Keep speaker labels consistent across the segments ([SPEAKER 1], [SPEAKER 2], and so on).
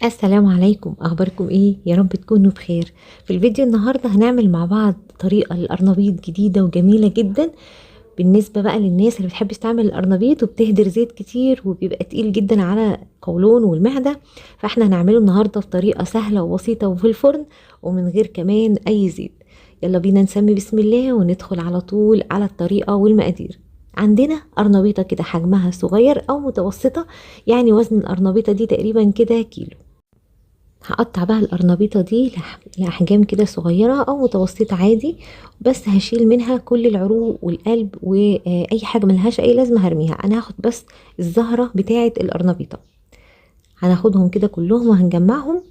[SPEAKER 1] السلام عليكم، اخباركم ايه؟ يا رب تكونوا بخير. في الفيديو النهارده هنعمل مع بعض طريقه للقرنبيط جديده وجميله جدا. بالنسبه بقى للناس اللي بتحب تعمل القرنبيط وبتهدر زيت كتير وبيبقى تقيل جدا على القولون والمعده، فاحنا هنعمله النهارده بطريقه سهله وبسيطه وفي الفرن ومن غير كمان اي زيت. يلا بينا نسمي بسم الله وندخل على طول على الطريقه والمقادير. عندنا قرنبيطه كده حجمها صغير او متوسطه، يعني وزن القرنبيطه دي تقريبا كده كيلو. هقطع بقى القرنبيطة دي لأحجام كده صغيرة أو متوسطة عادي، بس هشيل منها كل العروق والقلب وأي حاجة ملهاش أي لازمة هرميها. أنا هاخد بس الزهرة بتاعة القرنبيطة، هناخدهم كده كلهم وهنجمعهم،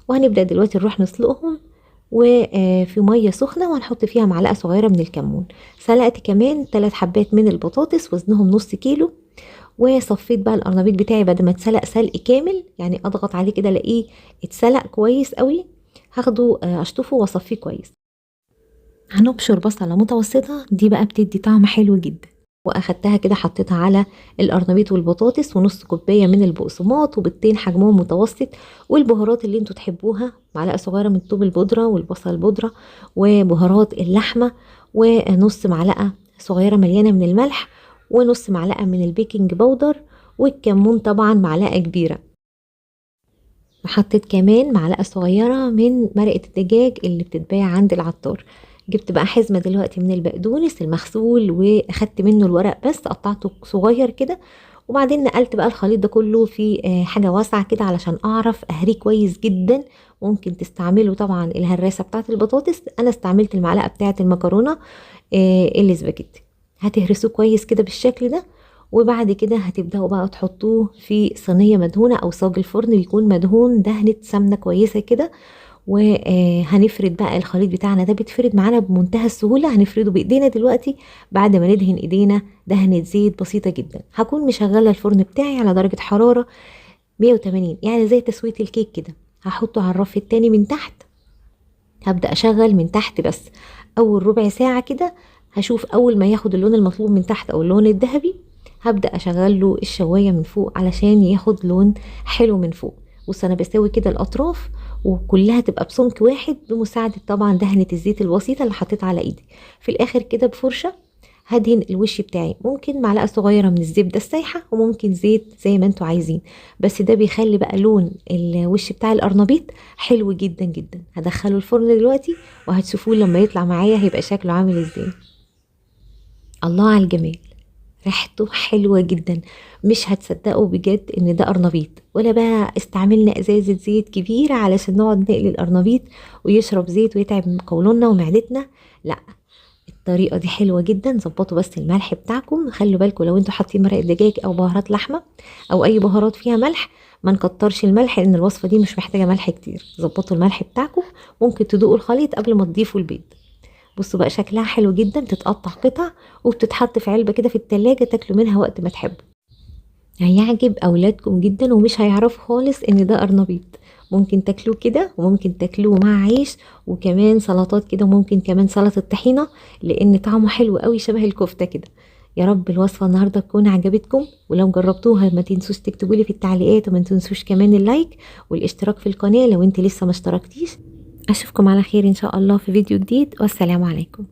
[SPEAKER 1] وهنبدأ دلوقتي نروح نسلقهم وفي مية سخنة، وهنحط فيها معلقة صغيرة من الكمون. سلقت كمان 3 حبات من البطاطس وزنهم نص كيلو، وصفيت بقى القرنبيط بتاعي بعد ما اتسلق سلق كامل، يعني اضغط عليه كده الاقيه اتسلق كويس قوي. هاخده اشطفه واصفيه كويس. هنبشر بصلة متوسطة، دي بقى بتدي طعم حلو جدا. واخدتها كده حطيتها على القرنبيط والبطاطس، ونص كوبايه من البقسماط، وبيضتين حجمهم متوسط، والبهارات اللي انتوا تحبوها، معلقه صغيره من الثوم البودره والبصل البودره وبهارات اللحمه، ونص معلقه صغيره مليانه من الملح، ونص معلقه من البيكنج باودر، والكمون طبعا معلقه كبيره. وحطيت كمان معلقة صغيرة من مرقة الدجاج اللي بتتباع عند العطار. جبت بقى حزمة دلوقتي من البقدونس المغسول، واخدت منه الورق بس قطعته صغير كده. وبعدين نقلت بقى الخليط ده كله في حاجة واسعة كده علشان اعرف اهريه كويس جدا. ممكن تستعملوا طبعا الهراسة بتاعة البطاطس، انا استعملت المعلقة بتاعة المكرونة الاسباجيتي. هتهرسوه كويس كده بالشكل ده، وبعد كده هتبدأوا بقى تحطوه في صينية مدهونة أو صاج الفرن بيكون مدهون دهنة سمنة كويسة كده. وهنفرد بقى الخليط بتاعنا ده، بيتفرد معانا بمنتهى السهولة. هنفرده بإيدينا دلوقتي بعد ما ندهن إيدينا دهنة زيت بسيطة جدا. هكون مشغلة الفرن بتاعي على درجة حرارة 180، يعني زي تسوية الكيك كده. هحطه على الرف التاني من تحت. هبدأ أشغل من تحت بس أول ربع ساعة كده. هشوف أول ما ياخد اللون المطلوب من تحت أو اللون الذهبي، هبدأ أشغل له الشواية من فوق علشان ياخد لون حلو من فوق. بص أنا بسوي كده الأطراف وكلها تبقى بسمك واحد، بمساعدة طبعا دهنة الزيت البسيطة اللي حطيت على إيدي. في الآخر كده بفرشة هدهن الوش بتاعي، ممكن معلقة صغيرة من الزبدة السايحة وممكن زيت زي ما انتوا عايزين، بس ده بيخلي بقى لون الوش بتاع القرنبيط حلو جدا جدا. هدخله الفرن دلوقتي وهتشوفوه لما يطلع معايا هيبقى شكله عامل ازاي. الله على الجمال، ريحته حلوة جدا. مش هتصدقوا بجد ان ده قرنبيط، ولا بقى استعملنا ازازة زيت كبيرة علشان نقعد نقلي القرنبيط ويشرب زيت ويتعب قولوننا ومعدتنا. لا، الطريقة دي حلوة جدا. ظبطوا بس الملح بتاعكم، خلوا بالكم لو انتوا حاطين مرق دجاج او بهارات لحمة او اي بهارات فيها ملح، ما نكترش الملح لان الوصفة دي مش محتاجة ملح كتير. ظبطوا الملح بتاعكم. ممكن تدوقوا الخليط قبل ما تضيفوا البيض. بصوا بقى شكلها حلو جدا، بتتقطع قطع وبتتحط في علبة كده في التلاجة، تاكلوا منها وقت ما تحبوا. هيعجب اولادكم جدا ومش هيعرفوا خالص ان ده قرنبيط. ممكن تاكلوه كده وممكن تاكلوه مع عيش وكمان سلطات كده، وممكن كمان سلطة طحينة لان طعمه حلو قوي شبه الكفتة كده. يا رب الوصفة النهاردة تكون عجبتكم، ولو جربتوها ما تنسوش تكتبوا لي في التعليقات، وما تنسوش كمان اللايك والاشتراك في القناة لو انت لسه ما اشتركتيش. اشوفكم على خير ان شاء الله في فيديو جديد، والسلام عليكم.